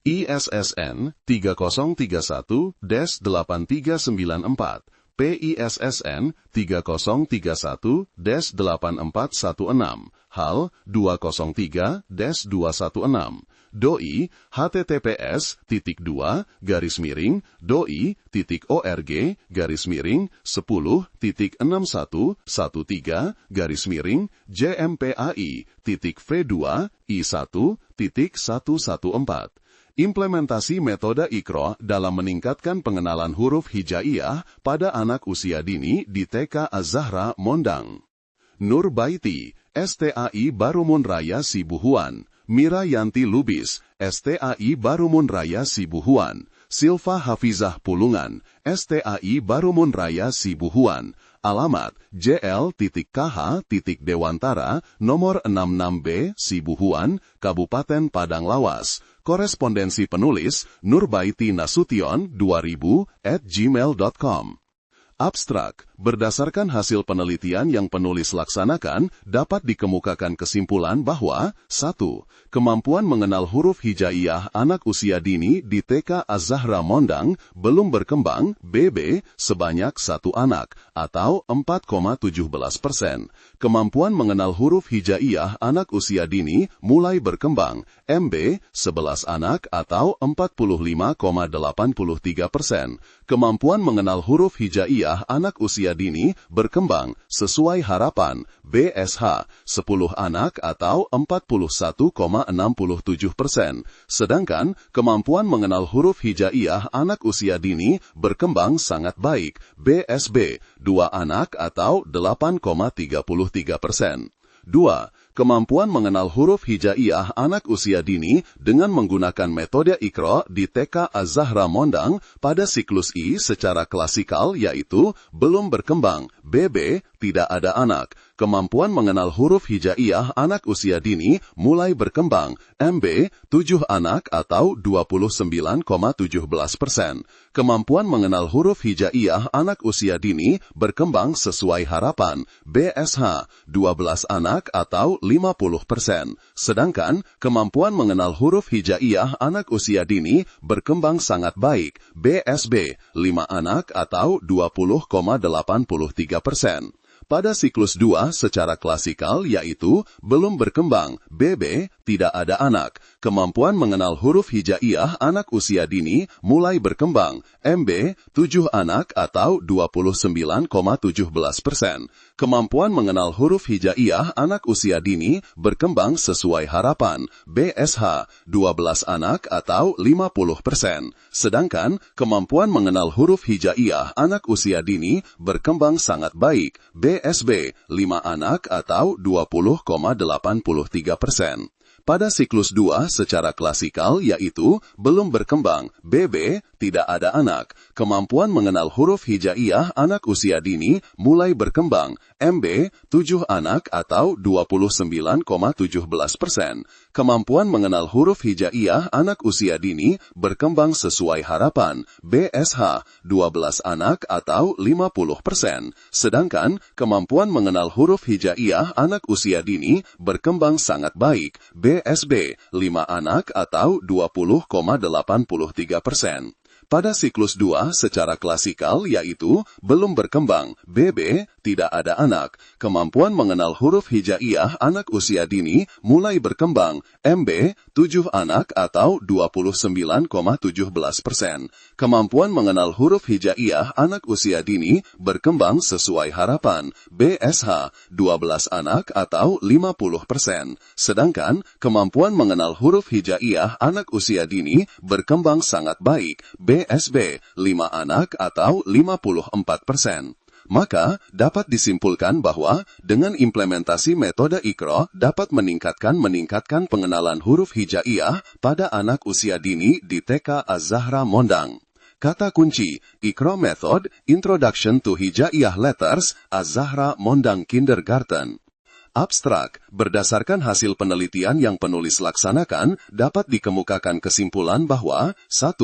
ISSN 3031-8394, PISSN 3031-8416, HAL 203-216. Doi https://doi.10.1113-JMPAI.V2 Implementasi metode Iqra dalam meningkatkan pengenalan huruf hijaiyah pada anak usia dini di TK Az-Zahra Mondang. Nur Baiti, STAI Barumun Raya Sibuhuan, Mira Yanti Lubis, STAI Barumun Raya Sibuhuan, Silva Hafizah Pulungan, STAI Barumun Raya Sibuhuan, alamat JL.KH.Dewantara, nomor 66B, Sibuhuan, Kabupaten Padang Lawas. Korespondensi penulis Nurbaiti Nasution 2000@gmail.com. Abstrak, berdasarkan hasil penelitian yang penulis laksanakan, dapat dikemukakan kesimpulan bahwa 1. Kemampuan mengenal huruf hijaiyah anak usia dini di TK Az-Zahra Mondang belum berkembang, BB, sebanyak 1 anak, atau 4,17%. Kemampuan mengenal huruf hijaiyah anak usia dini mulai berkembang, MB, 11 anak, atau 45,83%. Kemampuan mengenal huruf hijaiyah anak usia dini berkembang sesuai harapan, BSH, 10 anak atau 41,67%. Sedangkan kemampuan mengenal huruf hijaiyah anak usia dini berkembang sangat baik, BSB, 2 anak atau 8,33%. 2. Kemampuan mengenal huruf hijaiyah anak usia dini dengan menggunakan metode Iqra di TK Az-Zahra Mondang pada siklus I secara klasikal yaitu belum berkembang, BB, tidak ada anak. Kemampuan mengenal huruf hijaiyah anak usia dini mulai berkembang, MB, 7 anak atau 29,17%. Kemampuan mengenal huruf hijaiyah anak usia dini berkembang sesuai harapan, BSH, 12 anak atau 50%. Sedangkan kemampuan mengenal huruf hijaiyah anak usia dini berkembang sangat baik, BSB, 5 anak atau 20,83%. Pada siklus 2 secara klasikal yaitu belum berkembang, BB, tidak ada anak. Kemampuan mengenal huruf hijaiyah anak usia dini mulai berkembang, MB, 7 anak atau 29,17%. Kemampuan mengenal huruf hijaiyah anak usia dini berkembang sesuai harapan, BSH, 12 anak atau 50%. Sedangkan kemampuan mengenal huruf hijaiyah anak usia dini berkembang sangat baik, BSB, 5 anak atau 20,83%. Pada siklus 2 secara klasikal yaitu belum berkembang, BB, tidak ada anak. Kemampuan mengenal huruf hijaiyah anak usia dini mulai berkembang, MB, 7 anak atau 29,17%. Kemampuan mengenal huruf hijaiyah anak usia dini berkembang sesuai harapan, BSH, 12 anak atau 50%. Sedangkan kemampuan mengenal huruf hijaiyah anak usia dini berkembang sangat baik, BSB, 5 anak atau 20,83%. Pada siklus 2 secara klasikal yaitu belum berkembang, BB, tidak ada anak. Kemampuan mengenal huruf hijaiyah anak usia dini mulai berkembang, MB, 7 anak atau 29,17%. Kemampuan mengenal huruf hijaiyah anak usia dini berkembang sesuai harapan, BSH, 12 anak atau 50%. Sedangkan kemampuan mengenal huruf hijaiyah anak usia dini berkembang sangat baik, BSB, 5 anak atau 54%. Maka, dapat disimpulkan bahwa dengan implementasi metode Iqra dapat meningkatkan pengenalan huruf hijaiyah pada anak usia dini di TK Az-Zahra Mondang. Kata kunci, Iqra Method, Introduction to Hijaiyah Letters, Az-Zahra Mondang Kindergarten. Abstrak, berdasarkan hasil penelitian yang penulis laksanakan, dapat dikemukakan kesimpulan bahwa 1.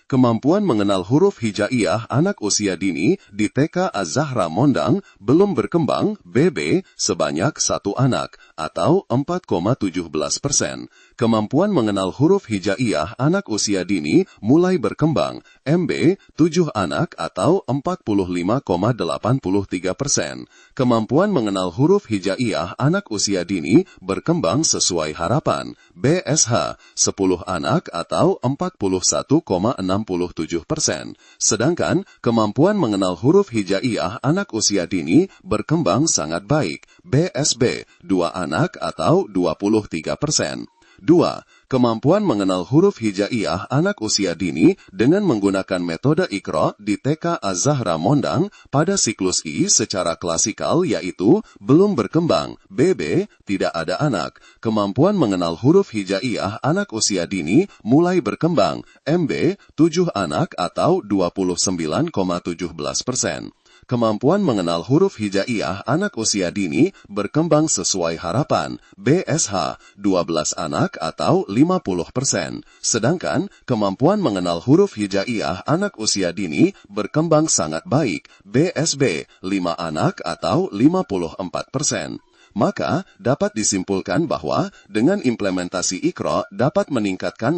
Kemampuan mengenal huruf hijaiyah anak usia dini di TK Az-Zahra Mondang belum berkembang, BB, sebanyak 1 anak, atau 4,17%. Kemampuan mengenal huruf hijaiyah anak usia dini mulai berkembang, MB, 7 anak atau 45,83%. Kemampuan mengenal huruf hijaiyah anak usia dini berkembang sesuai harapan, BSH, 10 anak atau 41,67%. Sedangkan kemampuan mengenal huruf hijaiyah anak usia dini berkembang sangat baik, BSB, 2 anak atau 23%. 2. Kemampuan mengenal huruf hijaiyah anak usia dini dengan menggunakan metode Iqra di TK Az-Zahra Mondang pada siklus I secara klasikal yaitu belum berkembang, BB, tidak ada anak. Kemampuan mengenal huruf hijaiyah anak usia dini mulai berkembang, MB, 7 anak atau 29,17%. Kemampuan mengenal huruf hijaiyah anak usia dini berkembang sesuai harapan, BSH, 12 anak atau 50%. Sedangkan kemampuan mengenal huruf hijaiyah anak usia dini berkembang sangat baik, BSB, 5 anak atau 54%. Maka, dapat disimpulkan bahwa dengan implementasi Iqra dapat meningkatkan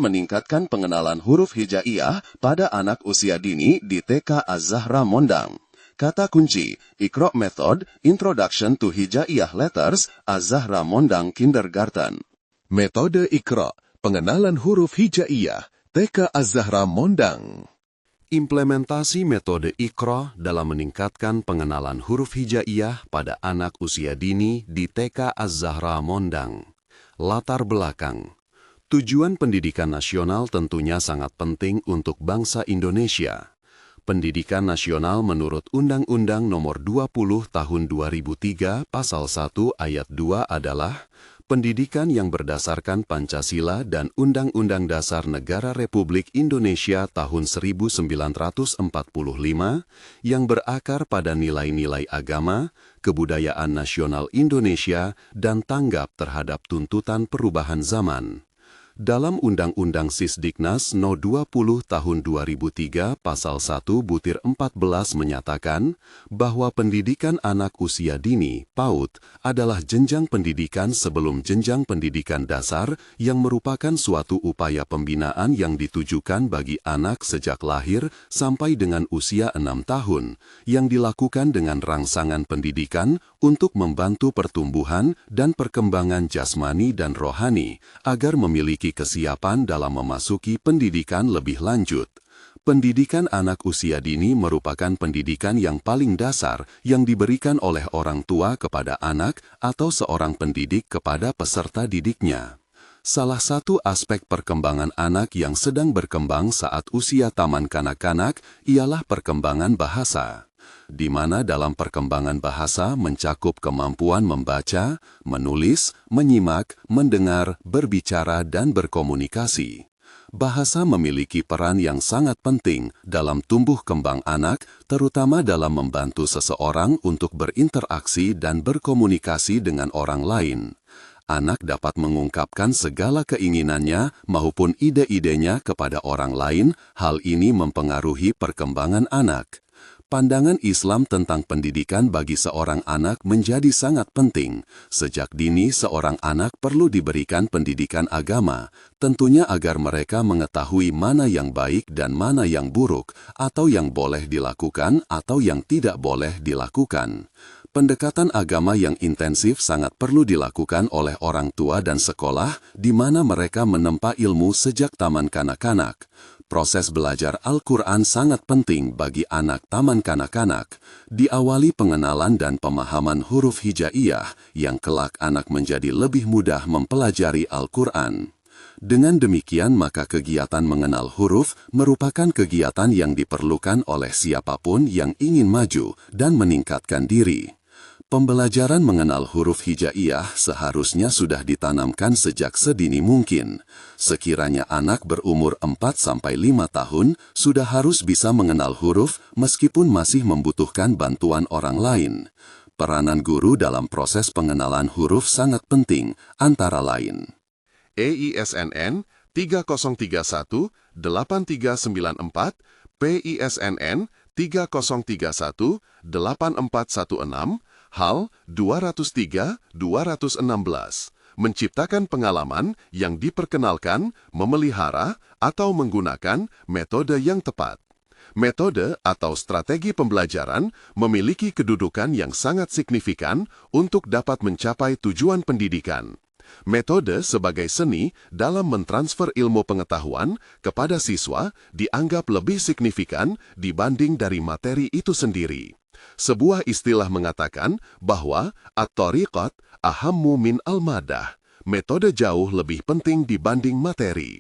pengenalan huruf hijaiyah pada anak usia dini di TK Az-Zahra Mondang. Kata kunci, Iqra Method, Introduction to Hijaiyah Letters, Az-Zahra Mondang Kindergarten. Metode Iqra, pengenalan huruf hijaiyah, TK Az-Zahra Mondang. Implementasi metode Iqra dalam meningkatkan pengenalan huruf hijaiyah pada anak usia dini di TK Az-Zahra Mondang. Latar belakang. Tujuan pendidikan nasional tentunya sangat penting untuk bangsa Indonesia. Pendidikan nasional menurut Undang-Undang Nomor 20 Tahun 2003 Pasal 1 Ayat 2 adalah pendidikan yang berdasarkan Pancasila dan Undang-Undang Dasar Negara Republik Indonesia tahun 1945 yang berakar pada nilai-nilai agama, kebudayaan nasional Indonesia, dan tanggap terhadap tuntutan perubahan zaman. Dalam Undang-Undang Sisdiknas No 20 Tahun 2003 Pasal 1 Butir 14 menyatakan bahwa pendidikan anak usia dini, PAUD, adalah jenjang pendidikan sebelum jenjang pendidikan dasar yang merupakan suatu upaya pembinaan yang ditujukan bagi anak sejak lahir sampai dengan usia 6 tahun, yang dilakukan dengan rangsangan pendidikan untuk membantu pertumbuhan dan perkembangan jasmani dan rohani, agar memiliki kesiapan dalam memasuki pendidikan lebih lanjut. Pendidikan anak usia dini merupakan pendidikan yang paling dasar yang diberikan oleh orang tua kepada anak atau seorang pendidik kepada peserta didiknya. Salah satu aspek perkembangan anak yang sedang berkembang saat usia taman kanak-kanak ialah perkembangan bahasa, di mana dalam perkembangan bahasa mencakup kemampuan membaca, menulis, menyimak, mendengar, berbicara, dan berkomunikasi. Bahasa memiliki peran yang sangat penting dalam tumbuh kembang anak, terutama dalam membantu seseorang untuk berinteraksi dan berkomunikasi dengan orang lain. Anak dapat mengungkapkan segala keinginannya maupun ide-idenya kepada orang lain. Hal ini mempengaruhi perkembangan anak. Pandangan Islam tentang pendidikan bagi seorang anak menjadi sangat penting. Sejak dini seorang anak perlu diberikan pendidikan agama, tentunya agar mereka mengetahui mana yang baik dan mana yang buruk, atau yang boleh dilakukan atau yang tidak boleh dilakukan. Pendekatan agama yang intensif sangat perlu dilakukan oleh orang tua dan sekolah, di mana mereka menempa ilmu sejak taman kanak-kanak. Proses belajar Al-Quran sangat penting bagi anak taman kanak-kanak, diawali pengenalan dan pemahaman huruf hijaiyah yang kelak anak menjadi lebih mudah mempelajari Al-Quran. Dengan demikian maka kegiatan mengenal huruf merupakan kegiatan yang diperlukan oleh siapapun yang ingin maju dan meningkatkan diri. Pembelajaran mengenal huruf hijaiyah seharusnya sudah ditanamkan sejak sedini mungkin. Sekiranya anak berumur 4-5 tahun sudah harus bisa mengenal huruf meskipun masih membutuhkan bantuan orang lain. Peranan guru dalam proses pengenalan huruf sangat penting, antara lain EISNN 3031 8394, PISNN 3031 8416, HAL 203 216. Menciptakan pengalaman yang diperkenalkan, memelihara, atau menggunakan metode yang tepat. Metode atau strategi pembelajaran memiliki kedudukan yang sangat signifikan untuk dapat mencapai tujuan pendidikan. Metode sebagai seni dalam mentransfer ilmu pengetahuan kepada siswa dianggap lebih signifikan dibanding dari materi itu sendiri. Sebuah istilah mengatakan bahwa at-tariqat ahammu min al-madah. Metode jauh lebih penting dibanding materi.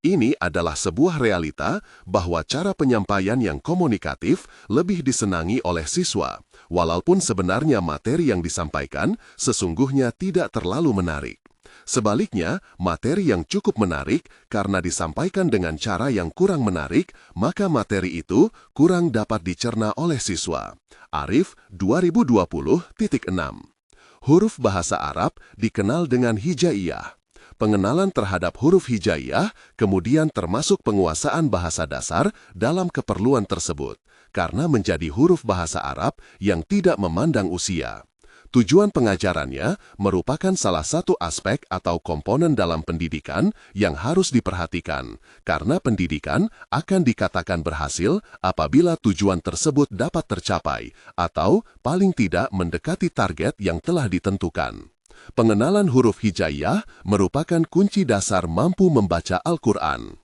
Ini adalah sebuah realita bahwa cara penyampaian yang komunikatif lebih disenangi oleh siswa, walaupun sebenarnya materi yang disampaikan sesungguhnya tidak terlalu menarik. Sebaliknya, materi yang cukup menarik karena disampaikan dengan cara yang kurang menarik, maka materi itu kurang dapat dicerna oleh siswa. Arif 2020.6. Huruf bahasa Arab dikenal dengan hijaiyah. Pengenalan terhadap huruf hijaiyah kemudian termasuk penguasaan bahasa dasar dalam keperluan tersebut, karena menjadi huruf bahasa Arab yang tidak memandang usia. Tujuan pengajarannya merupakan salah satu aspek atau komponen dalam pendidikan yang harus diperhatikan, karena pendidikan akan dikatakan berhasil apabila tujuan tersebut dapat tercapai, atau paling tidak mendekati target yang telah ditentukan. Pengenalan huruf hijaiyah merupakan kunci dasar mampu membaca Al-Quran.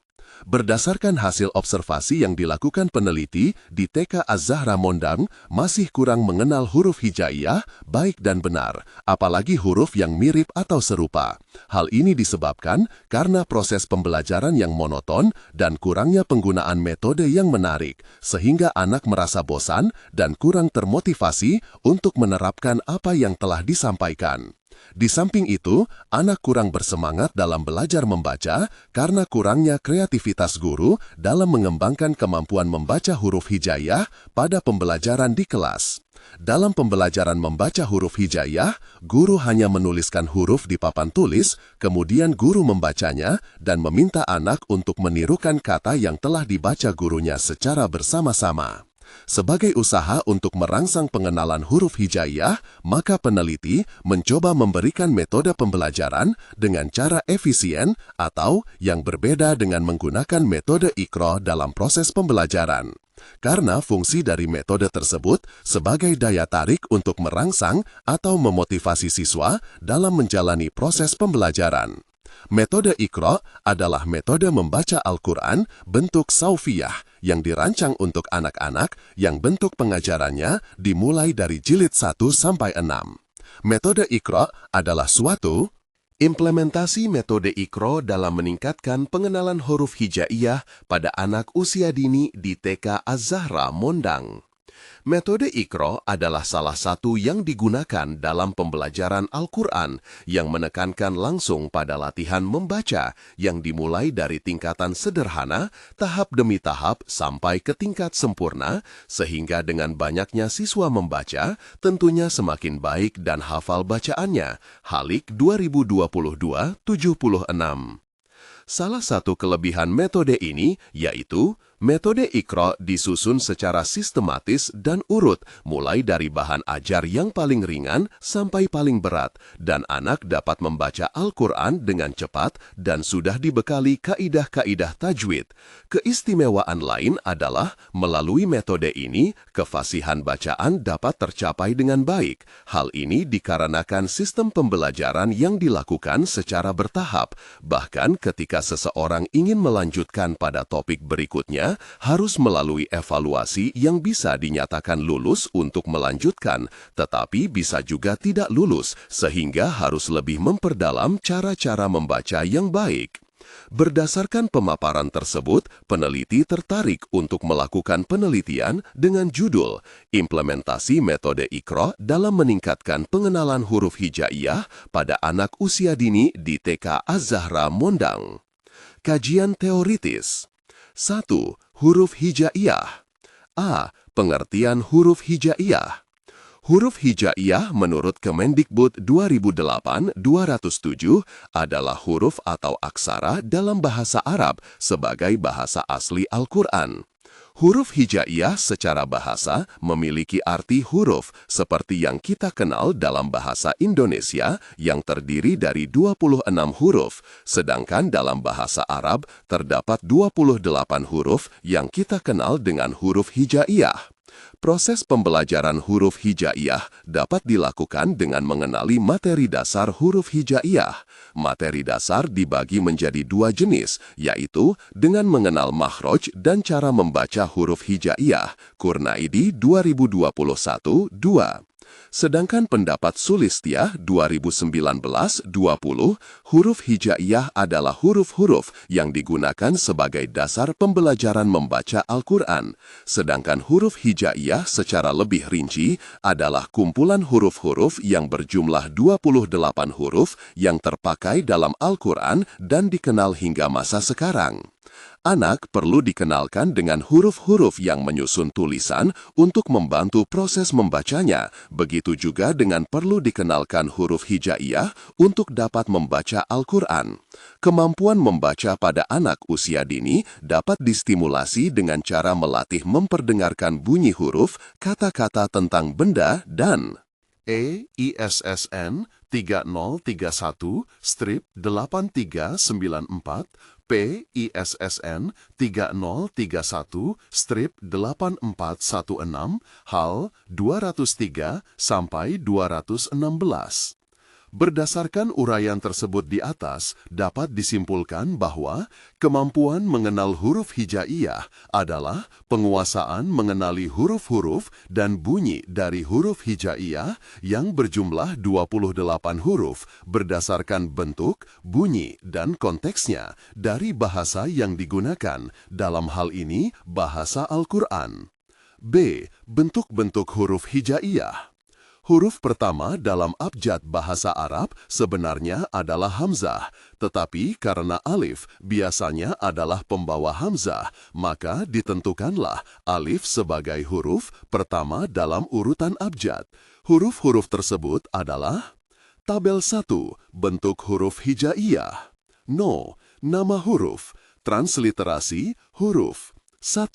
Berdasarkan hasil observasi yang dilakukan peneliti di TK Az-Zahra Mondang, masih kurang mengenal huruf hijaiyah baik dan benar, apalagi huruf yang mirip atau serupa. Hal ini disebabkan karena proses pembelajaran yang monoton dan kurangnya penggunaan metode yang menarik, sehingga anak merasa bosan dan kurang termotivasi untuk menerapkan apa yang telah disampaikan. Di samping itu, anak kurang bersemangat dalam belajar membaca karena kurangnya kreativitas guru dalam mengembangkan kemampuan membaca huruf hijaiyah pada pembelajaran di kelas. Dalam pembelajaran membaca huruf hijaiyah, guru hanya menuliskan huruf di papan tulis, kemudian guru membacanya dan meminta anak untuk menirukan kata yang telah dibaca gurunya secara bersama-sama. Sebagai usaha untuk merangsang pengenalan huruf hijaiyah, maka peneliti mencoba memberikan metode pembelajaran dengan cara efisien atau yang berbeda dengan menggunakan metode Iqra dalam proses pembelajaran. Karena fungsi dari metode tersebut sebagai daya tarik untuk merangsang atau memotivasi siswa dalam menjalani proses pembelajaran. Metode Iqra adalah metode membaca Al-Quran bentuk saufiyah yang dirancang untuk anak-anak yang bentuk pengajarannya dimulai dari jilid 1 sampai 6. Metode Iqra adalah suatu implementasi metode Iqra dalam meningkatkan pengenalan huruf hijaiyah pada anak usia dini di TK Az-Zahra Mondang. Metode Iqra adalah salah satu yang digunakan dalam pembelajaran Al-Quran yang menekankan langsung pada latihan membaca yang dimulai dari tingkatan sederhana, tahap demi tahap sampai ke tingkat sempurna, sehingga dengan banyaknya siswa membaca, tentunya semakin baik dan hafal bacaannya. Halik 2022-76. Salah satu kelebihan metode ini yaitu metode Iqra disusun secara sistematis dan urut, mulai dari bahan ajar yang paling ringan sampai paling berat, dan anak dapat membaca Al-Quran dengan cepat dan sudah dibekali kaidah-kaidah tajwid. Keistimewaan lain adalah melalui metode ini, kefasihan bacaan dapat tercapai dengan baik. Hal ini dikarenakan sistem pembelajaran yang dilakukan secara bertahap, bahkan ketika seseorang ingin melanjutkan pada topik berikutnya, harus melalui evaluasi yang bisa dinyatakan lulus untuk melanjutkan, tetapi bisa juga tidak lulus, sehingga harus lebih memperdalam cara-cara membaca yang baik. Berdasarkan pemaparan tersebut, peneliti tertarik untuk melakukan penelitian dengan judul Implementasi Metode Iqra dalam Meningkatkan Pengenalan Huruf Hijaiyah pada Anak Usia Dini di TK Az-Zahra Mondang. Kajian teoritis. 1. Huruf hijaiyah. A. Pengertian huruf hijaiyah. Huruf hijaiyah menurut Kemendikbud 2008-207 adalah huruf atau aksara dalam bahasa Arab sebagai bahasa asli Al-Quran. Huruf hijaiyah secara bahasa memiliki arti huruf seperti yang kita kenal dalam bahasa Indonesia yang terdiri dari 26 huruf, sedangkan dalam bahasa Arab terdapat 28 huruf yang kita kenal dengan huruf hijaiyah. Proses pembelajaran huruf hijaiyah dapat dilakukan dengan mengenali materi dasar huruf hijaiyah. Materi dasar dibagi menjadi dua jenis, yaitu dengan mengenal makhraj dan cara membaca huruf hijaiyah, Kurnaidi 2021-2. Sedangkan pendapat Sulistiyah 2019-20, huruf hijaiyah adalah huruf-huruf yang digunakan sebagai dasar pembelajaran membaca Al-Quran. Sedangkan huruf hijaiyah secara lebih rinci adalah kumpulan huruf-huruf yang berjumlah 28 huruf yang terpakai dalam Al-Quran dan dikenal hingga masa sekarang. Anak perlu dikenalkan dengan huruf-huruf yang menyusun tulisan untuk membantu proses membacanya. Begitu juga dengan perlu dikenalkan huruf hijaiyah untuk dapat membaca Al-Quran. Kemampuan membaca pada anak usia dini dapat distimulasi dengan cara melatih memperdengarkan bunyi huruf, kata-kata tentang benda dan ISSN 3031-8394, PISSN 3031-8416, hal 203-216. Berdasarkan uraian tersebut di atas, dapat disimpulkan bahwa kemampuan mengenal huruf hijaiyah adalah penguasaan mengenali huruf-huruf dan bunyi dari huruf hijaiyah yang berjumlah 28 huruf berdasarkan bentuk, bunyi, dan konteksnya dari bahasa yang digunakan, dalam hal ini bahasa Al-Quran. B. Bentuk-bentuk huruf hijaiyah. Huruf pertama dalam abjad bahasa Arab sebenarnya adalah hamzah, tetapi karena alif biasanya adalah pembawa hamzah, maka ditentukanlah alif sebagai huruf pertama dalam urutan abjad. Huruf-huruf tersebut adalah Tabel 1, bentuk huruf hijaiyah. No, nama huruf. Transliterasi huruf. 1.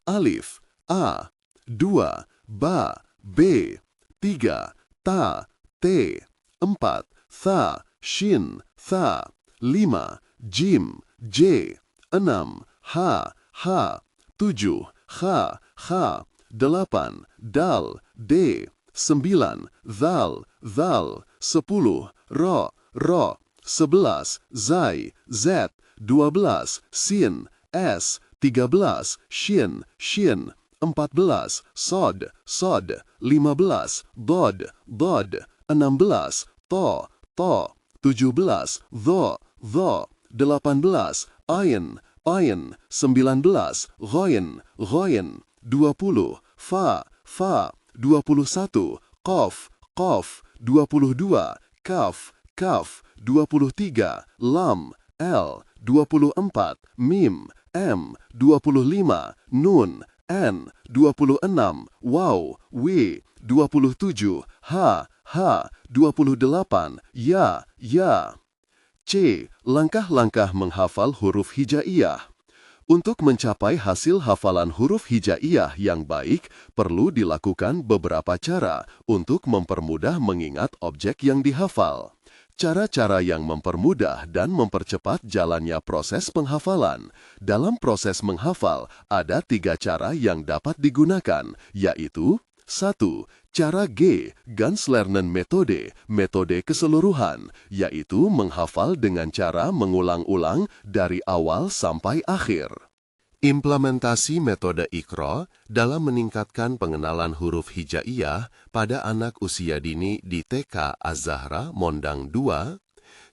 Alif, A. 2. Ba, B. 3. Ta, T. 4. Tha, Shin, Tha. 5. Jim, J. 6. Ha, Ha. 7. Kha, Kha. 8. Dal, D. 9. Dhal, Dhal. 10. Ra, Ra. 11. Zai, Z. 12. Sin, S. 13. Shin, Shin. 14. Sod, Sod. 15. Dod, Dod. 16. To, To. 17. Dho, Dho. 18. Ain, Ain. 19. Ghoin, Ghoin. 20. Fa, Fa. 21. Qaf, Qaf. 22. Kaf, Kaf. 23. Lam, L. 24. Mim, M. 25. Nun, N. 26. Waw, W. 27. Ha, Ha. 28. Ya, Ya. C. Langkah-langkah menghafal huruf hijaiyah. Untuk mencapai hasil hafalan huruf hijaiyah yang baik, perlu dilakukan beberapa cara untuk mempermudah mengingat objek yang dihafal. Cara-cara yang mempermudah dan mempercepat jalannya proses penghafalan. Dalam proses menghafal, ada 3 cara yang dapat digunakan, yaitu 1. Cara G, Ganslernen Methode, metode keseluruhan, yaitu menghafal dengan cara mengulang-ulang dari awal sampai akhir. Implementasi metode Iqra dalam meningkatkan pengenalan huruf hijaiyah pada anak usia dini di TK Az-Zahra Mondang 2.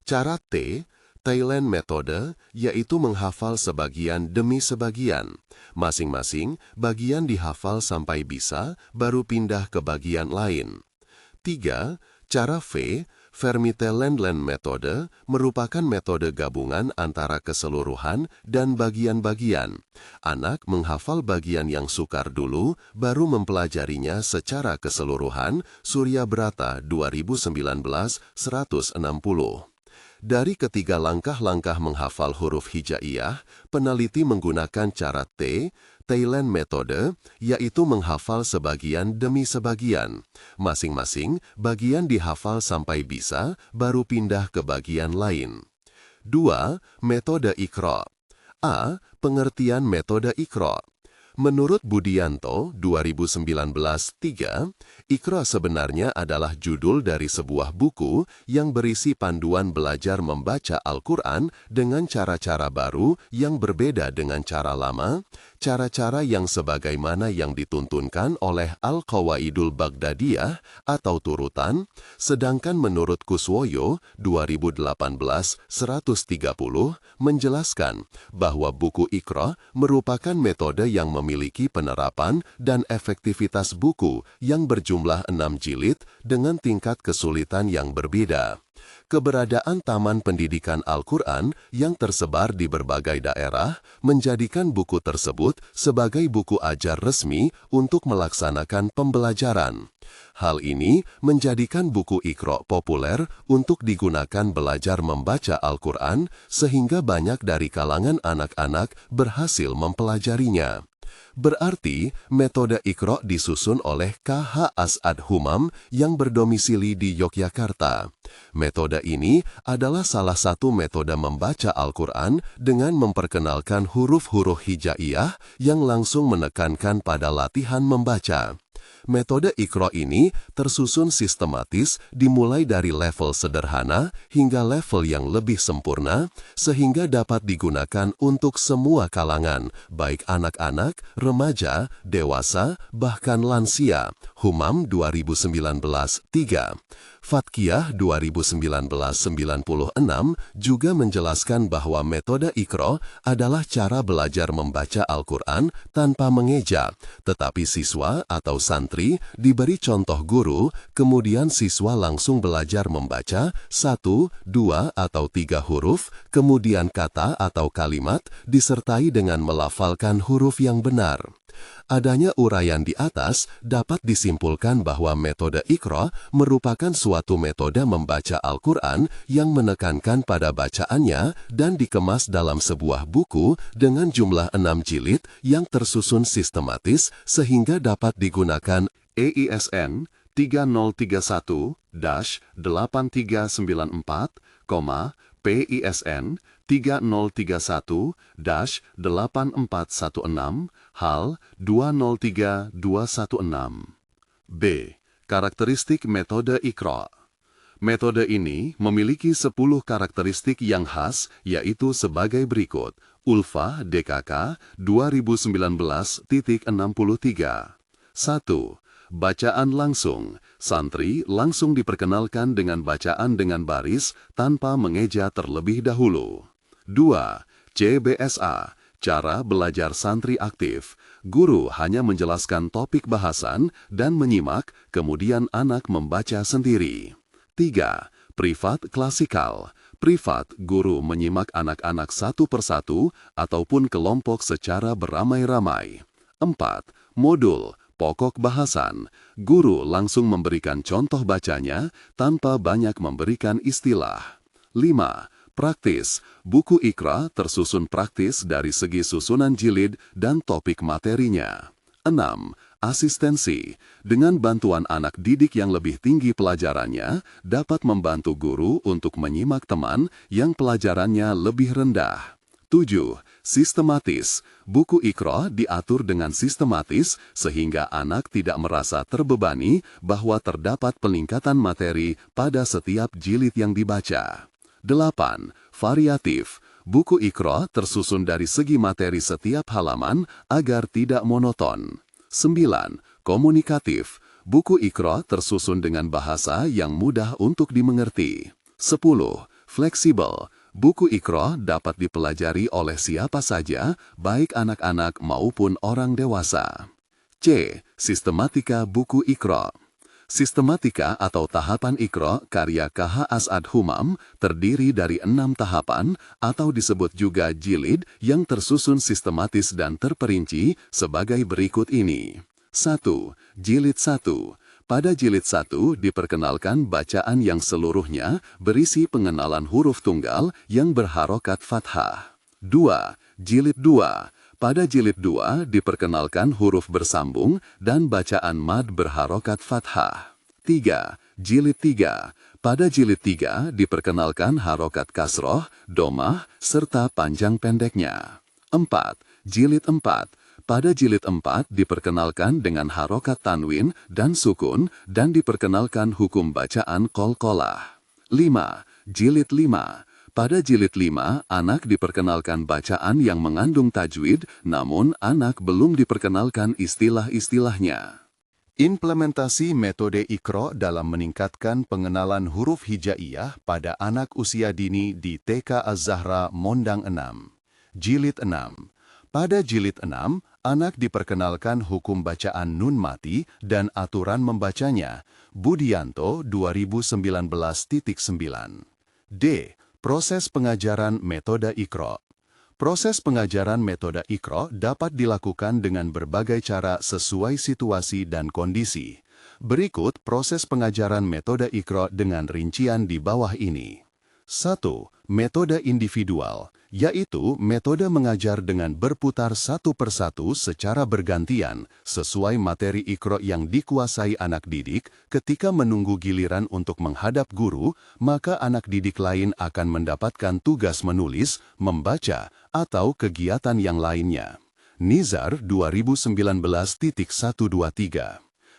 Cara T, Thailand Methode, yaitu menghafal sebagian demi sebagian. Masing-masing bagian dihafal sampai bisa, baru pindah ke bagian lain. 3. Cara V, Vermitelendlen metode merupakan metode gabungan antara keseluruhan dan bagian-bagian. Anak menghafal bagian yang sukar dulu, baru mempelajarinya secara keseluruhan. Surya Brata 2019, 160. Dari ketiga langkah-langkah menghafal huruf hijaiyah, peneliti menggunakan cara Thailand metode, yaitu menghafal sebagian demi sebagian. Masing-masing bagian dihafal sampai bisa, baru pindah ke bagian lain. 2. Metode Iqra. A. Pengertian metode Iqra. Menurut Budianto 2019-3, Iqra sebenarnya adalah judul dari sebuah buku yang berisi panduan belajar membaca Al-Quran dengan cara-cara baru yang berbeda dengan cara lama, cara-cara yang sebagaimana yang dituntunkan oleh Al-Qawaidul Baghdadiyah atau turutan, sedangkan menurut Kuswoyo 2018-130 menjelaskan bahwa buku Iqra merupakan metode yang memiliki penerapan dan efektivitas buku yang berjumlah 6 jilid dengan tingkat kesulitan yang berbeda. Keberadaan Taman Pendidikan Al-Quran yang tersebar di berbagai daerah menjadikan buku tersebut sebagai buku ajar resmi untuk melaksanakan pembelajaran. Hal ini menjadikan buku Iqra populer untuk digunakan belajar membaca Al-Quran sehingga banyak dari kalangan anak-anak berhasil mempelajarinya. Berarti, metode Iqra disusun oleh K.H. As'ad Humam yang berdomisili di Yogyakarta. Metode ini adalah salah satu metode membaca Al-Quran dengan memperkenalkan huruf-huruf hijaiyah yang langsung menekankan pada latihan membaca. Metode Iqra ini tersusun sistematis dimulai dari level sederhana hingga level yang lebih sempurna, sehingga dapat digunakan untuk semua kalangan, baik anak-anak, remaja, dewasa, bahkan lansia. Humam 2019-3. Fatkiyah 2019-96 juga menjelaskan bahwa metode Iqra adalah cara belajar membaca Al-Quran tanpa mengeja, tetapi siswa atau santri diberi contoh guru, kemudian siswa langsung belajar membaca 1, 2, atau 3 huruf, kemudian kata atau kalimat disertai dengan melafalkan huruf yang benar. Adanya uraian di atas dapat disimpulkan bahwa metode Iqra merupakan suatu metode membaca Al-Quran yang menekankan pada bacaannya dan dikemas dalam sebuah buku dengan jumlah 6 jilid yang tersusun sistematis sehingga dapat digunakan EISN 3031-8394, PISN 3031-8416, HAL 203216. B. Karakteristik metode Iqra. Metode ini memiliki 10 karakteristik yang khas, yaitu sebagai berikut. Ulfa DKK 2019.63. 1. Bacaan langsung. Santri langsung diperkenalkan dengan bacaan dengan baris tanpa mengeja terlebih dahulu. 2. CBSA. Cara belajar santri aktif. Guru hanya menjelaskan topik bahasan dan menyimak, kemudian anak membaca sendiri. 3. Privat klasikal. Privat, guru menyimak anak-anak satu persatu ataupun kelompok secara beramai-ramai. 4. Modul. Pokok bahasan, guru langsung memberikan contoh bacanya tanpa banyak memberikan istilah. 5. Praktis, buku Iqra tersusun praktis dari segi susunan jilid dan topik materinya. 6. Asistensi, dengan bantuan anak didik yang lebih tinggi pelajarannya, dapat membantu guru untuk menyimak teman yang pelajarannya lebih rendah. 7. Sistematis. Buku Iqra diatur dengan sistematis sehingga anak tidak merasa terbebani bahwa terdapat peningkatan materi pada setiap jilid yang dibaca. 8. Variatif. Buku Iqra tersusun dari segi materi setiap halaman agar tidak monoton. 9. Komunikatif. Buku Iqra tersusun dengan bahasa yang mudah untuk dimengerti. 10. Fleksibel. Buku Iqra dapat dipelajari oleh siapa saja, baik anak-anak maupun orang dewasa. C. Sistematika buku Iqra. Sistematika atau tahapan Iqra karya K.H. As'ad Humam terdiri dari 6 tahapan atau disebut juga jilid yang tersusun sistematis dan terperinci sebagai berikut ini. 1. Jilid 1. Pada jilid 1 diperkenalkan bacaan yang seluruhnya berisi pengenalan huruf tunggal yang berharokat fathah. 2. Jilid 2. Pada jilid 2 diperkenalkan huruf bersambung dan bacaan mad berharokat fathah. 3. Jilid 3. Pada jilid 3 diperkenalkan harokat kasroh, domah, serta panjang pendeknya. 4. Jilid 4. Pada jilid 4 diperkenalkan dengan harokat tanwin dan sukun dan diperkenalkan hukum bacaan qalqalah. 5. Jilid 5. Pada jilid 5, anak diperkenalkan bacaan yang mengandung tajwid, namun anak belum diperkenalkan istilah-istilahnya. Implementasi metode Iqra dalam meningkatkan pengenalan huruf hijaiyah pada anak usia dini di TK Az-Zahra Mondang 6. Jilid 6. Pada jilid 6, anak diperkenalkan hukum bacaan nun mati dan aturan membacanya. Budianto 2019.9. D. Proses pengajaran metode Iqra. Proses pengajaran metode Iqra dapat dilakukan dengan berbagai cara sesuai situasi dan kondisi. Berikut proses pengajaran metode Iqra dengan rincian di bawah ini. 1. Metode individual, yaitu metode mengajar dengan berputar satu persatu secara bergantian sesuai materi Iqra yang dikuasai anak didik. Ketika menunggu giliran untuk menghadap guru, maka anak didik lain akan mendapatkan tugas menulis, membaca, atau kegiatan yang lainnya. Nizar 2019.123.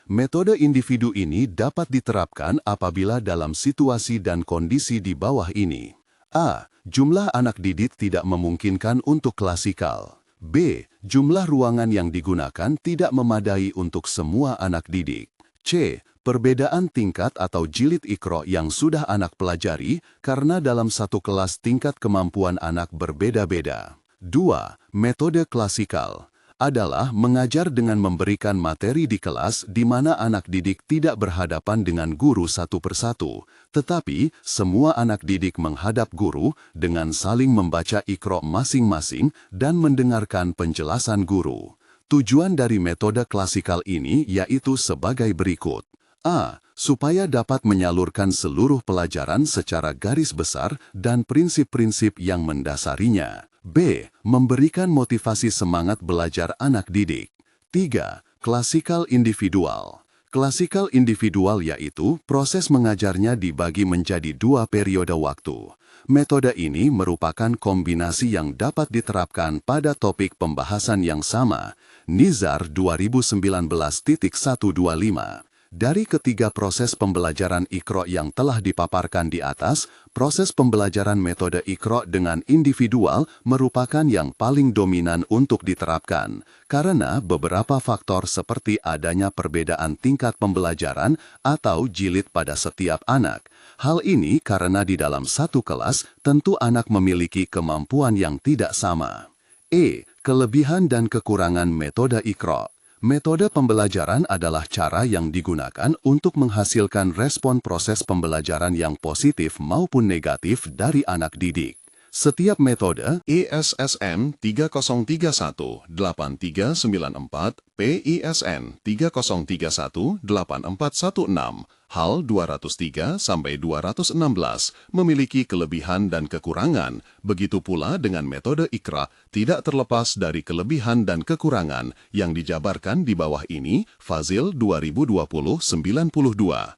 Metode individu ini dapat diterapkan apabila dalam situasi dan kondisi di bawah ini. A. Jumlah anak didik tidak memungkinkan untuk klasikal. B. Jumlah ruangan yang digunakan tidak memadai untuk semua anak didik. C. Perbedaan tingkat atau jilid Iqra yang sudah anak pelajari karena dalam satu kelas tingkat kemampuan anak berbeda-beda. 2. Metode klasikal adalah mengajar dengan memberikan materi di kelas di mana anak didik tidak berhadapan dengan guru satu persatu, tetapi semua anak didik menghadap guru dengan saling membaca Iqra masing-masing dan mendengarkan penjelasan guru. Tujuan dari metode klasikal ini yaitu sebagai berikut. A. Supaya dapat menyalurkan seluruh pelajaran secara garis besar dan prinsip-prinsip yang mendasarinya. B. Memberikan motivasi semangat belajar anak didik. 3. Klasikal individual. Klasikal individual yaitu proses mengajarnya dibagi menjadi 2 periode waktu. Metode ini merupakan kombinasi yang dapat diterapkan pada topik pembahasan yang sama. Nizar 2019.125. Dari ketiga proses pembelajaran Iqra yang telah dipaparkan di atas, proses pembelajaran metode Iqra dengan individual merupakan yang paling dominan untuk diterapkan, karena beberapa faktor seperti adanya perbedaan tingkat pembelajaran atau jilid pada setiap anak. Hal ini karena di dalam satu kelas tentu anak memiliki kemampuan yang tidak sama. E. Kelebihan dan kekurangan metode Iqra. Metode pembelajaran adalah cara yang digunakan untuk menghasilkan respon proses pembelajaran yang positif maupun negatif dari anak didik. Setiap metode ISSN 3031-8394, PISN 3031-8416, HAL 203-216 memiliki kelebihan dan kekurangan. Begitu pula dengan metode Iqra tidak terlepas dari kelebihan dan kekurangan yang dijabarkan di bawah ini. Fazil 2020-92. 1.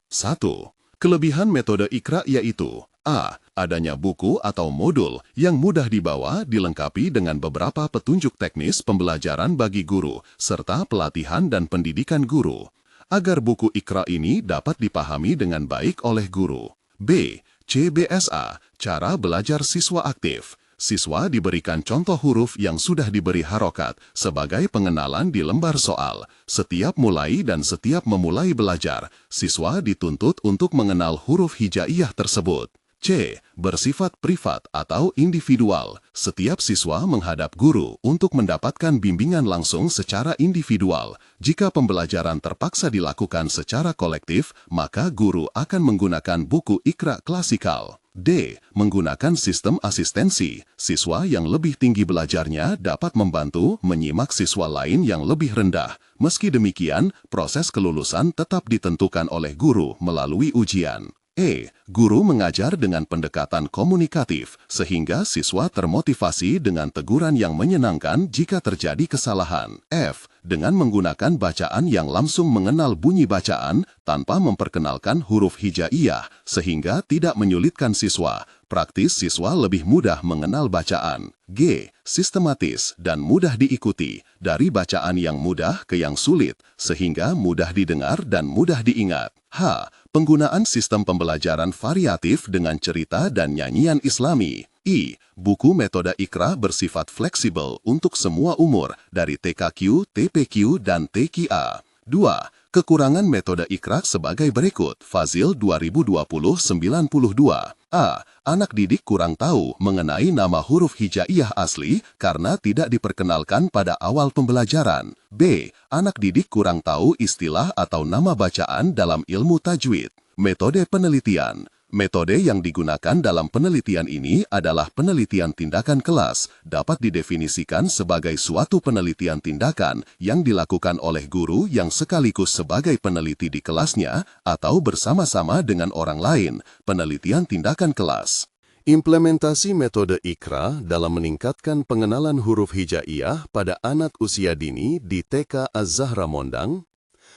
Kelebihan metode Iqra yaitu A. Adanya buku atau modul yang mudah dibawa dilengkapi dengan beberapa petunjuk teknis pembelajaran bagi guru, serta pelatihan dan pendidikan guru, agar buku Iqra ini dapat dipahami dengan baik oleh guru. B. CBSA, cara belajar siswa aktif. Siswa diberikan contoh huruf yang sudah diberi harokat sebagai pengenalan di lembar soal. Setiap mulai dan setiap memulai belajar, siswa dituntut untuk mengenal huruf hijaiyah tersebut. C. Bersifat privat atau individual. Setiap siswa menghadap guru untuk mendapatkan bimbingan langsung secara individual. Jika pembelajaran terpaksa dilakukan secara kolektif, maka guru akan menggunakan buku Iqra klasikal. D. Menggunakan sistem asistensi. Siswa yang lebih tinggi belajarnya dapat membantu menyimak siswa lain yang lebih rendah. Meski demikian, proses kelulusan tetap ditentukan oleh guru melalui ujian. E. Guru mengajar dengan pendekatan komunikatif, sehingga siswa termotivasi dengan teguran yang menyenangkan jika terjadi kesalahan. F. Dengan menggunakan bacaan yang langsung mengenal bunyi bacaan tanpa memperkenalkan huruf hijaiyah, sehingga tidak menyulitkan siswa. Praktis siswa lebih mudah mengenal bacaan. G. Sistematis dan mudah diikuti, dari bacaan yang mudah ke yang sulit, sehingga mudah didengar dan mudah diingat. H. Penggunaan sistem pembelajaran variatif dengan cerita dan nyanyian Islami. I. Buku metode Iqra bersifat fleksibel untuk semua umur, dari TKQ, TPQ, dan TQA. 2. Kekurangan metode Iqra sebagai berikut. Fazil 2020-92. A. Anak didik kurang tahu mengenai nama huruf hijaiyah asli karena tidak diperkenalkan pada awal pembelajaran. B. Anak didik kurang tahu istilah atau nama bacaan dalam ilmu tajwid. Metode penelitian. Metode yang digunakan dalam penelitian ini adalah penelitian tindakan kelas, dapat didefinisikan sebagai suatu penelitian tindakan yang dilakukan oleh guru yang sekaligus sebagai peneliti di kelasnya atau bersama-sama dengan orang lain, penelitian tindakan kelas. Implementasi metode Iqra dalam meningkatkan pengenalan huruf hijaiyah pada anak usia dini di TK Az-Zahra Mondang.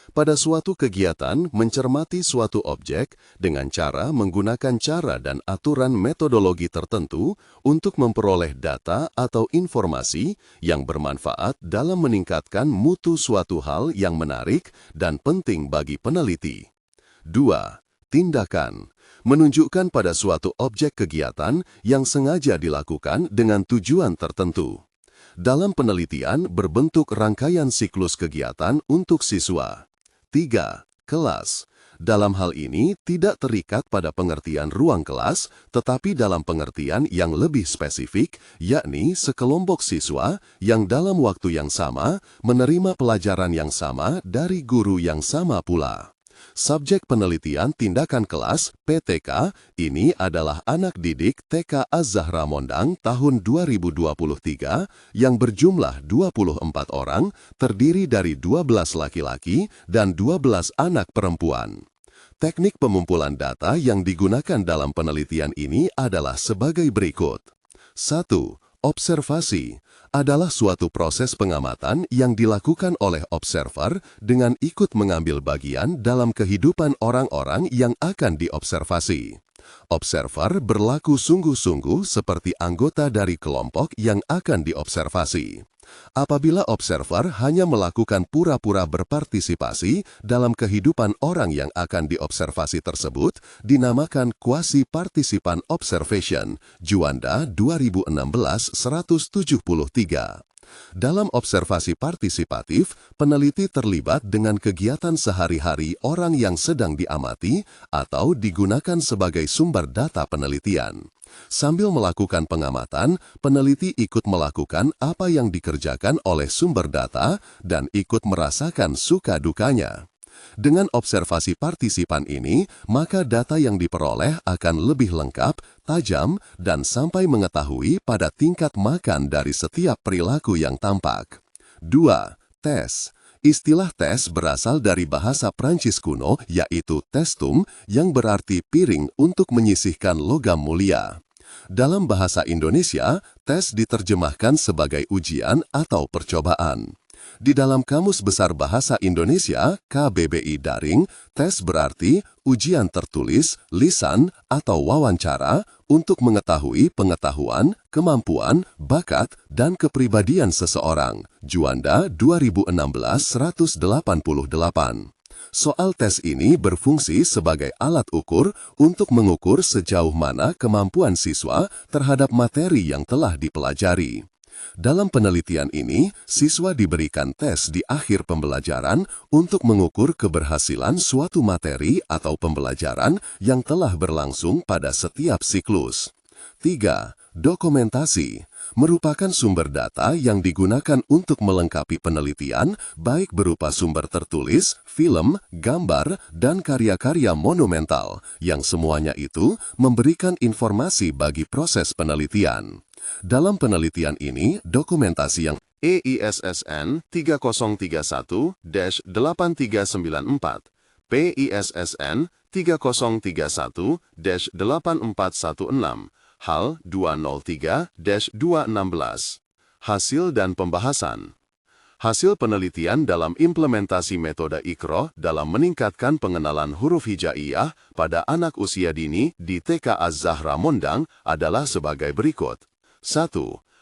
Pada suatu kegiatan, mencermati suatu objek dengan cara menggunakan cara dan aturan metodologi tertentu untuk memperoleh data atau informasi yang bermanfaat dalam meningkatkan mutu suatu hal yang menarik dan penting bagi peneliti. 2. Tindakan. Menunjukkan pada suatu objek kegiatan yang sengaja dilakukan dengan tujuan tertentu. Dalam penelitian berbentuk rangkaian siklus kegiatan untuk siswa. 3. Kelas. Dalam hal ini tidak terikat pada pengertian ruang kelas, tetapi dalam pengertian yang lebih spesifik, yakni sekelompok siswa yang dalam waktu yang sama menerima pelajaran yang sama dari guru yang sama pula. Subjek penelitian tindakan kelas (PTK) ini adalah anak didik TK Az-Zahra Mondang tahun 2023 yang berjumlah 24 orang, terdiri dari 12 laki-laki dan 12 anak perempuan. Teknik pengumpulan data yang digunakan dalam penelitian ini adalah sebagai berikut. 1. Observasi adalah suatu proses pengamatan yang dilakukan oleh observer dengan ikut mengambil bagian dalam kehidupan orang-orang yang akan diobservasi. Observer berlaku sungguh-sungguh seperti anggota dari kelompok yang akan diobservasi. Apabila observer hanya melakukan pura-pura berpartisipasi dalam kehidupan orang yang akan diobservasi tersebut, dinamakan quasi-participan observation, Juanda 2016-173. Dalam observasi partisipatif, peneliti terlibat dengan kegiatan sehari-hari orang yang sedang diamati atau digunakan sebagai sumber data penelitian. Sambil melakukan pengamatan, peneliti ikut melakukan apa yang dikerjakan oleh sumber data dan ikut merasakan suka dukanya. Dengan observasi partisipan ini, maka data yang diperoleh akan lebih lengkap, tajam, dan sampai mengetahui pada tingkat makan dari setiap perilaku yang tampak. 2. Tes. Istilah tes berasal dari bahasa Prancis kuno, yaitu testum, yang berarti piring untuk menyisihkan logam mulia. Dalam bahasa Indonesia, tes diterjemahkan sebagai ujian atau percobaan. Di dalam Kamus Besar Bahasa Indonesia, KBBI Daring, tes berarti ujian tertulis, lisan, atau wawancara untuk mengetahui pengetahuan, kemampuan, bakat, dan kepribadian seseorang. Juanda 2016-188. Soal tes ini berfungsi sebagai alat ukur untuk mengukur sejauh mana kemampuan siswa terhadap materi yang telah dipelajari. Dalam penelitian ini, siswa diberikan tes di akhir pembelajaran untuk mengukur keberhasilan suatu materi atau pembelajaran yang telah berlangsung pada setiap siklus. 3. Dokumentasi merupakan sumber data yang digunakan untuk melengkapi penelitian, baik berupa sumber tertulis, film, gambar, dan karya-karya monumental, yang semuanya itu memberikan informasi bagi proses penelitian. Dalam penelitian ini, dokumentasi yang EISSN 3031-8394, PISSN 3031-8416, HAL 203-216. Hasil dan pembahasan. Hasil penelitian dalam implementasi metode Iqra dalam meningkatkan pengenalan huruf hijaiyah pada anak usia dini di TK Az-Zahra Mondang adalah sebagai berikut. 1.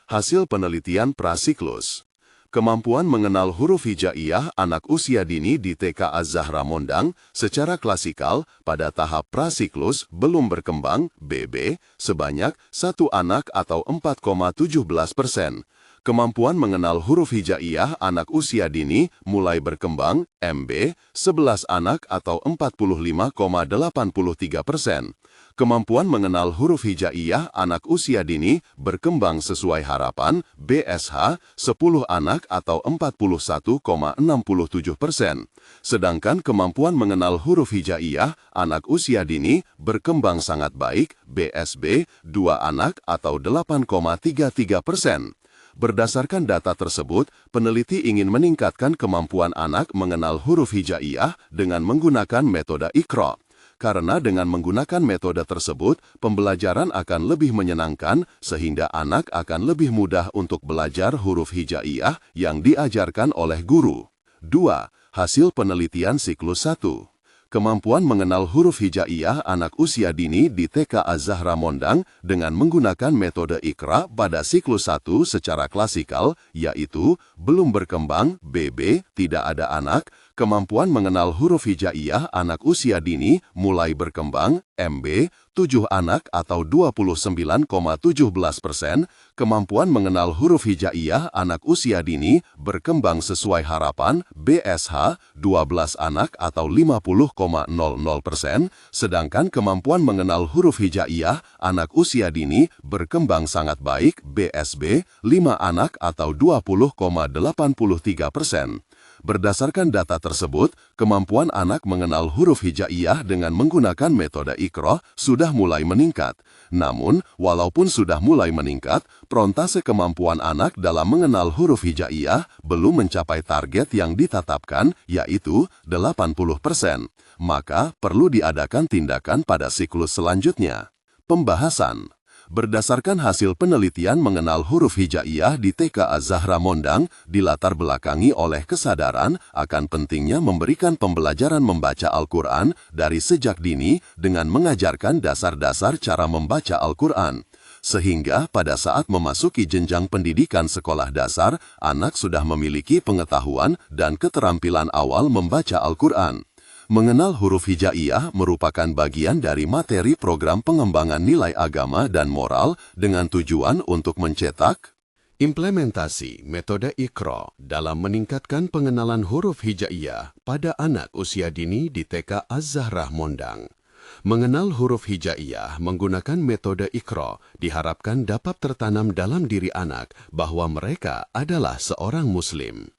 Hasil penelitian prasiklus. Kemampuan mengenal huruf hijaiyah anak usia dini di TK Az-Zahra Mondang secara klasikal pada tahap prasiklus belum berkembang (BB) sebanyak 1 anak atau 4,17%. Kemampuan mengenal huruf hijaiyah anak usia dini mulai berkembang (MB) 11 anak atau 45,83%. Kemampuan mengenal huruf hijaiyah anak usia dini berkembang sesuai harapan BSH 10 anak atau 41,67%. Sedangkan kemampuan mengenal huruf hijaiyah anak usia dini berkembang sangat baik BSB 2 anak atau 8,33%. Berdasarkan data tersebut, peneliti ingin meningkatkan kemampuan anak mengenal huruf hijaiyah dengan menggunakan metode Iqra. Karena dengan menggunakan metode tersebut, pembelajaran akan lebih menyenangkan sehingga anak akan lebih mudah untuk belajar huruf hijaiyah yang diajarkan oleh guru. 2. Hasil penelitian siklus 1. Kemampuan mengenal huruf hijaiyah anak usia dini di TK Az-Zahra Mondang dengan menggunakan metode Iqra pada siklus 1 secara klasikal, yaitu belum berkembang, BB, tidak ada anak. Kemampuan mengenal huruf hijaiyah anak usia dini mulai berkembang, MB, 7 anak atau 29,17%. Kemampuan mengenal huruf hijaiyah anak usia dini berkembang sesuai harapan, BSH, 12 anak atau 50,00%. Sedangkan kemampuan mengenal huruf hijaiyah anak usia dini berkembang sangat baik, BSB, 5 anak atau 20,83%. Berdasarkan data tersebut, kemampuan anak mengenal huruf hijaiyah dengan menggunakan metode Iqra sudah mulai meningkat. Namun, walaupun sudah mulai meningkat, prosentase kemampuan anak dalam mengenal huruf hijaiyah belum mencapai target yang ditetapkan, yaitu 80%. Maka, perlu diadakan tindakan pada siklus selanjutnya. Pembahasan. Berdasarkan hasil penelitian mengenal huruf hijaiyah di TK Az-Zahra Mondang, dilatar belakangi oleh kesadaran akan pentingnya memberikan pembelajaran membaca Al-Quran dari sejak dini dengan mengajarkan dasar-dasar cara membaca Al-Quran. Sehingga pada saat memasuki jenjang pendidikan sekolah dasar, anak sudah memiliki pengetahuan dan keterampilan awal membaca Al-Quran. Mengenal huruf hijaiyah merupakan bagian dari materi program pengembangan nilai agama dan moral dengan tujuan untuk mencetak implementasi metode Iqra dalam meningkatkan pengenalan huruf hijaiyah pada anak usia dini di TK Az-Zahra Mondang. Mengenal huruf hijaiyah menggunakan metode Iqra diharapkan dapat tertanam dalam diri anak bahwa mereka adalah seorang Muslim.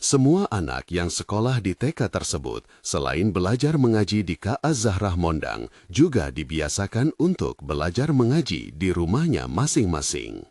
Semua anak yang sekolah di TK tersebut, selain belajar mengaji di TK Az-Zahra Mondang, juga dibiasakan untuk belajar mengaji di rumahnya masing-masing.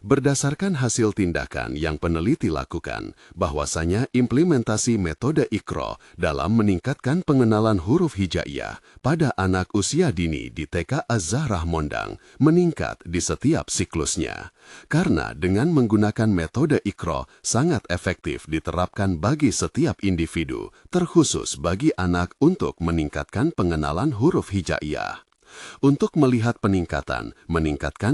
Berdasarkan hasil tindakan yang peneliti lakukan, bahwasanya implementasi metode Iqra dalam meningkatkan pengenalan huruf hijaiyah pada anak usia dini di TK Az-Zahra Mondang meningkat di setiap siklusnya. Karena dengan menggunakan metode Iqra sangat efektif diterapkan bagi setiap individu, terkhusus bagi anak untuk meningkatkan pengenalan huruf hijaiyah. Untuk melihat meningkatkan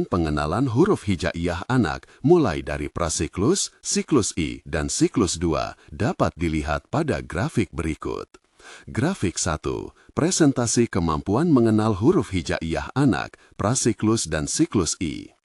pengenalan huruf hijaiyah anak mulai dari prasiklus, siklus I, dan siklus 2 dapat dilihat pada grafik berikut. Grafik 1. Presentasi kemampuan mengenal huruf hijaiyah anak, prasiklus dan siklus I.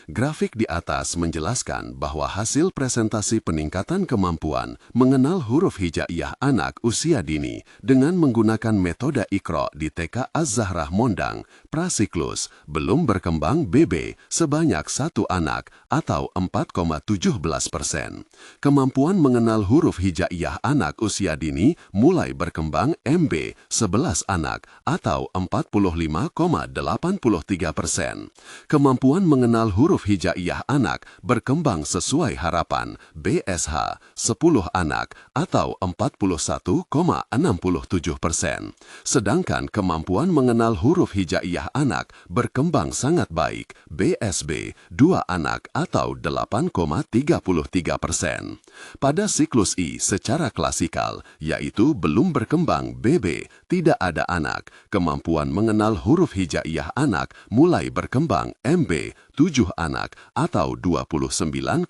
Grafik di atas menjelaskan bahwa hasil presentasi peningkatan kemampuan mengenal huruf hijaiyah anak usia dini dengan menggunakan metode Iqra di TK Az-Zahrah Mondang, prasiklus, belum berkembang BB sebanyak 1 anak atau 4,17%. Kemampuan mengenal huruf hijaiyah anak usia dini mulai berkembang MB 11 anak atau 45,83%. Kemampuan mengenal huruf hijaiyah anak berkembang sesuai harapan BSH 10 anak atau 41,67%. Sedangkan kemampuan mengenal huruf hijaiyah anak berkembang sangat baik BSB 2 anak atau 8,33%. Pada siklus I secara klasikal, yaitu belum berkembang BB, tidak ada anak, kemampuan mengenal huruf hijaiyah anak mulai berkembang MB 7 anak atau 29,17%.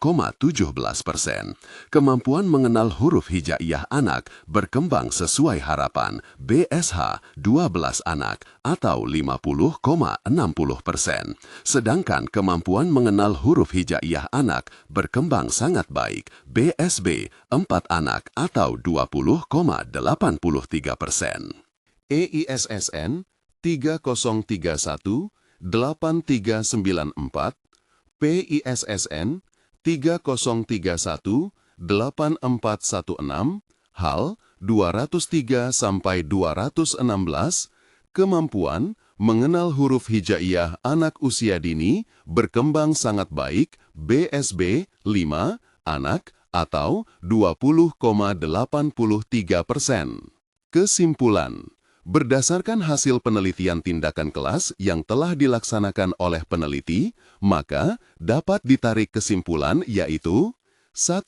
Kemampuan mengenal huruf hijaiyah anak berkembang sesuai harapan BSH 12 anak atau 50,60%. Sedangkan kemampuan mengenal huruf hijaiyah anak berkembang sangat baik BSB 4 anak atau 20,83%. EISSN 3031 8394, PISSN 3031 8416, hal 203-216, kemampuan mengenal huruf hijaiyah anak usia dini berkembang sangat baik BSB 5 anak atau 20,83%. Kesimpulan. Berdasarkan hasil penelitian tindakan kelas yang telah dilaksanakan oleh peneliti, maka dapat ditarik kesimpulan yaitu 1.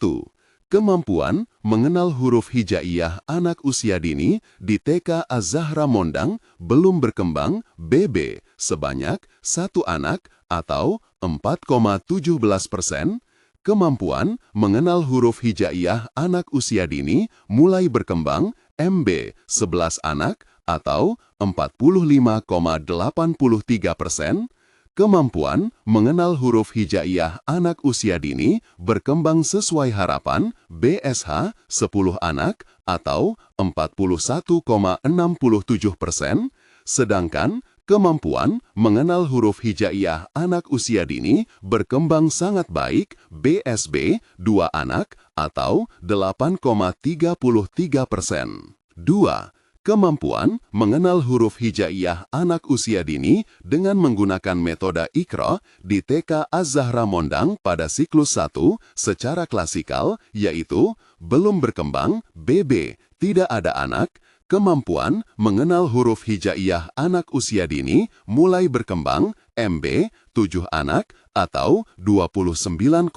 Kemampuan mengenal huruf hijaiyah anak usia dini di TK Az-Zahrah Mondang belum berkembang BB sebanyak 1 anak atau 4,17%. Kemampuan mengenal huruf hijaiyah anak usia dini mulai berkembang MB 11 anak atau 45,83%. Kemampuan mengenal huruf hijaiyah anak usia dini berkembang sesuai harapan BSH 10 anak atau 41,67%. Sedangkan kemampuan mengenal huruf hijaiyah anak usia dini berkembang sangat baik BSB 2 anak atau 8,33%. 2. Kemampuan mengenal huruf hijaiyah anak usia dini dengan menggunakan metode Iqra di TK Az-Zahrah Mondang pada siklus 1 secara klasikal, yaitu belum berkembang BB, tidak ada anak. Kemampuan mengenal huruf hijaiyah anak usia dini mulai berkembang MB 7 anak atau 29,17%.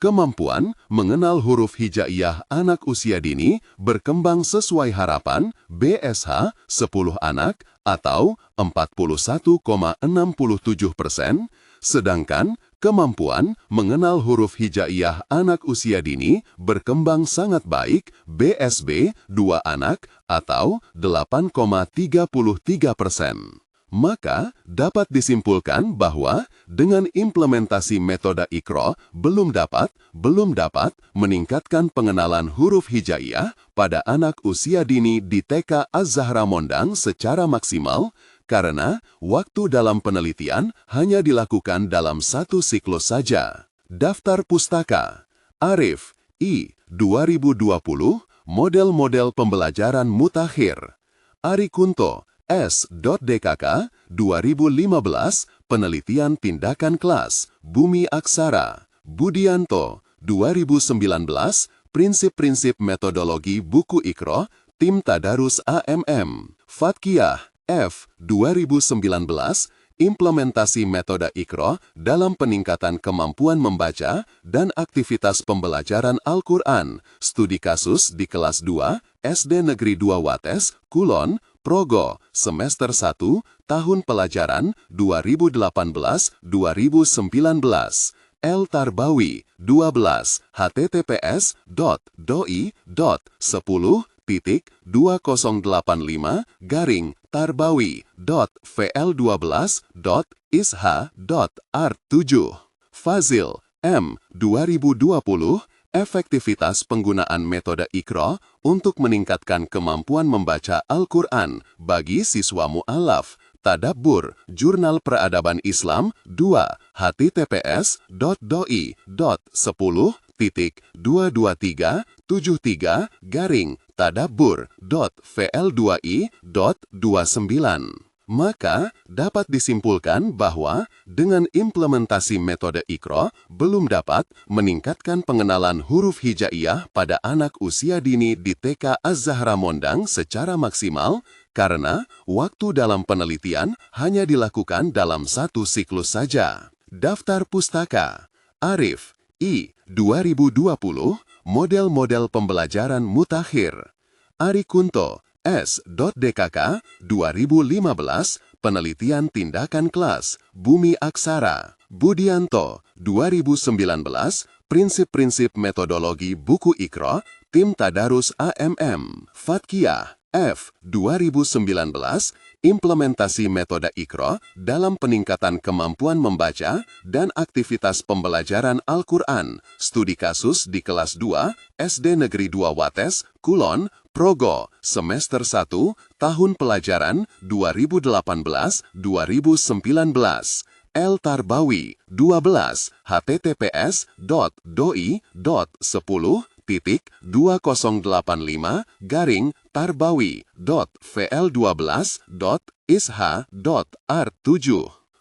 Kemampuan mengenal huruf hijaiyah anak usia dini berkembang sesuai harapan BSH 10 anak atau 41,67%. Sedangkan kemampuan mengenal huruf hijaiyah anak usia dini berkembang sangat baik BSB 2 anak atau 8,33%. Maka dapat disimpulkan bahwa dengan implementasi metode Iqra belum dapat meningkatkan pengenalan huruf hijaiyah pada anak usia dini di TK Az-Zahrah Mondang secara maksimal karena waktu dalam penelitian hanya dilakukan dalam 1 siklus saja. Daftar pustaka Arif I 2020 Model-model pembelajaran mutakhir Ari Kunto S.DKK 2015 Penelitian Tindakan Kelas Bumi Aksara Budianto 2019 Prinsip-prinsip metodologi buku Iqra Tim Tadarus AMM Fatkiyah F. 2019 Implementasi metode Iqra dalam peningkatan kemampuan membaca dan aktivitas pembelajaran Al-Quran Studi kasus di kelas 2 SD Negeri 2 Wates, Kulon, Progo, semester 1, tahun pelajaran 2018-2019. El Tarbawi, 12, https://doi.10 2.1.2.Garing Tarbawi.vl12.isha.art7 Fazil M. 2020 Efektivitas penggunaan metode Iqra untuk meningkatkan kemampuan membaca Al-Quran bagi siswa mu'alaf. Tadabbur, Jurnal Peradaban Islam 2, https://10.10.73-tadabbur.vl2i.29. Maka, dapat disimpulkan bahwa dengan implementasi metode Iqra belum dapat meningkatkan pengenalan huruf hijaiyah pada anak usia dini di TK Az-Zahra Mondang secara maksimal, karena waktu dalam penelitian hanya dilakukan dalam satu siklus saja. Daftar Pustaka Arif I. 2020 Model-model pembelajaran mutakhir Ari Kunto S.DKK 2015 Penelitian Tindakan Kelas Bumi Aksara Budianto 2019 Prinsip-prinsip metodologi buku Iqra Tim Tadarus AMM Fatkiyah F. 2019 Implementasi metode Iqra dalam peningkatan kemampuan membaca dan aktivitas pembelajaran Al-Quran. Studi kasus di kelas 2, SD Negeri 2 Wates, Kulon, Progo, semester 1, tahun pelajaran 2018-2019. L. Tarbawi, 12, https://doi.10.Tarbawi.vl12.isha.art7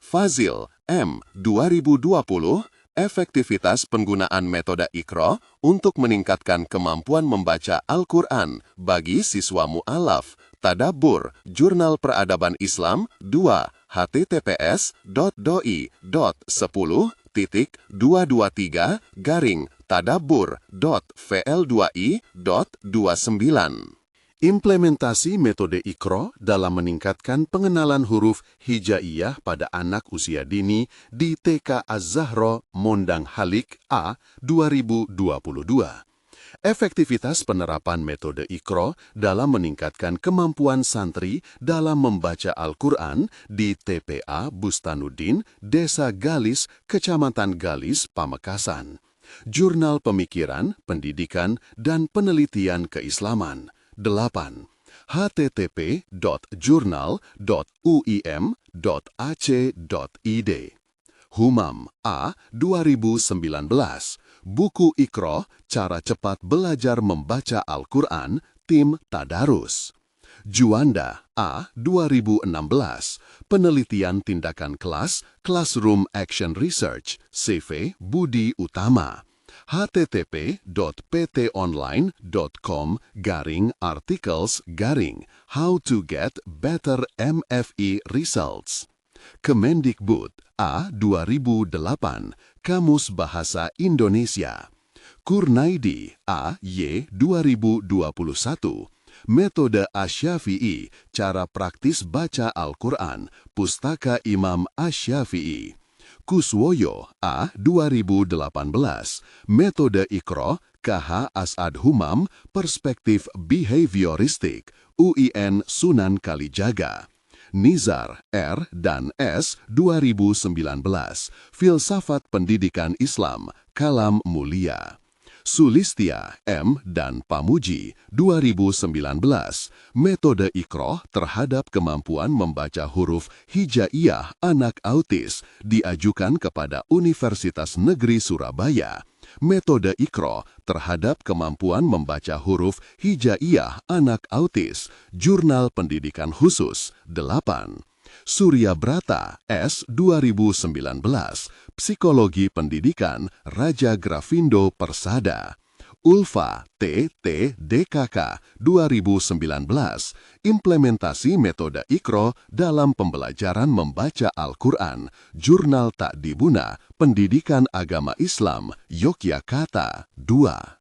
Fazil M. 2020 Efektivitas penggunaan metode Iqra untuk meningkatkan kemampuan membaca Al-Quran bagi siswa mu'alaf. Tadabbur, Jurnal Peradaban Islam 2, https://223-tadabbur.vl2i.29. Implementasi metode Iqra dalam meningkatkan pengenalan huruf hijaiyah pada anak usia dini di TK Az-Zahra Mondang Halik A 2022. Efektivitas penerapan metode Iqra dalam meningkatkan kemampuan santri dalam membaca Al-Quran di TPA Bustanuddin, Desa Galis, Kecamatan Galis, Pamekasan. Jurnal Pemikiran, Pendidikan, dan Penelitian Keislaman 8. http://journal.uim.ac.id Humam A. 2019 Buku Iqra, Cara Cepat Belajar Membaca Al-Quran, Tim Tadarus. Juanda A. 2016 Penelitian Tindakan Kelas, Classroom Action Research, CV Budi Utama. http://ptonline.com/articles/how to get better MFI results. Kemendikbud A 2008 Kamus Bahasa Indonesia. Kurnaidi A. Y. 2021 Metode Asy-Syafi'i, Cara Praktis Baca Al-Quran, Pustaka Imam Asy-Syafi'i. Kuswoyo A. 2018 Metode Iqra, KH As'ad Humam, Perspektif Behavioristik, UIN Sunan Kalijaga. Nizar R. dan S. 2019 Filsafat Pendidikan Islam, Kalam Mulia. Sulistia M. dan Pamuji 2019 Metode Iqra terhadap kemampuan membaca huruf hijaiyah anak autis, diajukan kepada Universitas Negeri Surabaya. Metode Iqra terhadap kemampuan membaca huruf hijaiyah anak autis, Jurnal Pendidikan Khusus 8. Surya Brata S. 2019 Psikologi Pendidikan, Raja Grafindo Persada. Ulfa T. DKK 2019 Implementasi Metode Iqra dalam Pembelajaran Membaca Al-Quran, Jurnal Ta'dibuna, Pendidikan Agama Islam, Yogyakarta 2.